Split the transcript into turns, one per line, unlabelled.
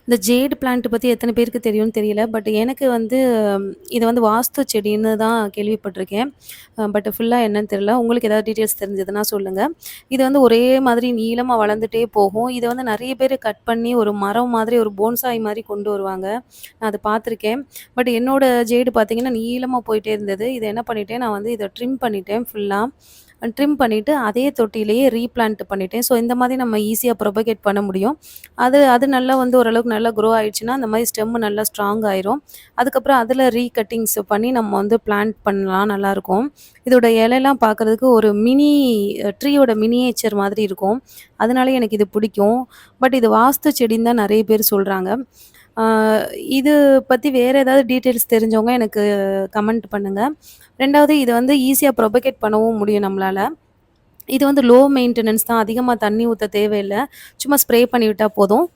இந்த jade plant பத்தி எத்தன பேருக்கு தெரியும்னு தெரியல. பட் எனக்கு வந்து இது வந்து வாஸ்து செடின்னு தான் கேள்விப்பட்டுருக்கேன். பட் ஃபுல்லா என்னன்னு தெரியல. உங்களுக்கு ஏதாவது டீட்டெயில்ஸ் தெரிஞ்சதுன்னா சொல்லுங்க. இது வந்து ஒரே மாதிரி நீளமா வளர்ந்துட்டே போகும். இத வந்து நெறைய பேரு கட் பண்ணி ஒரு மரம் மாதிரி ஒரு போன்சாய் மாரி கொண்டு வருவாங்க. நான் அத பார்த்துருக்கேன். பட் என்னோட ஜேடு பார்த்தீங்கன்னா, நீளமா போயிட்டே இருந்தது. இத என்ன பண்ணிட்டேன், நான் வந்து இத ட்ரிம் பண்ணிட்டேன் ஃபுல்லா. ட்ரிம் பண்ணிட்டு அதே தொட்டியிலேயே ரீபிளான்ட் பண்ணிட்டேன். ஸோ இந்த மாதிரி நம்ம ஈஸியா ப்ரொபகேட் பண்ண முடியும். அது அது நல்லா வந்து ஓரளவுக்கு நல்லா க்ரோ ஆயிடுச்சுன்னா, அந்த மாரி ஸ்டெம் நல்லா ஸ்ட்ராங் ஆயிரும். அதுக்கப்புறம் அதில ரீகட்டிங்ஸ் பண்ணி நம்ம வந்து பிளான்ட் பண்ணலாம் நல்லாயிருக்கும். இதோட இலைலாம் பார்க்கறதுக்கு ஒரு மினி ட்ரீயோட மினியேச்சர் மாதிரி இருக்கும். அதனாலயே எனக்கு இது பிடிக்கும். பட் இது வாஸ்து செடின்னு தான் நெறைய பேர் சொல்றாங்க. ஆ இது பத்தி வேற ஏதாவது டீட்டெயில்ஸ் தெரிஞ்சவங்க எனக்கு கமெண்ட் பண்ணுங்க. 2வது இது வந்து ஈஸியா ப்ரொபகேட் பண்ணவும் முடியும் நம்மளால. இது வந்து லோ மெயின்டெனன்ஸ் தான். அதிகமா தண்ணி ஊத்த தேவையில்ல. சும்மா ஸ்ப்ரே பண்ணி விட்டா போதும்.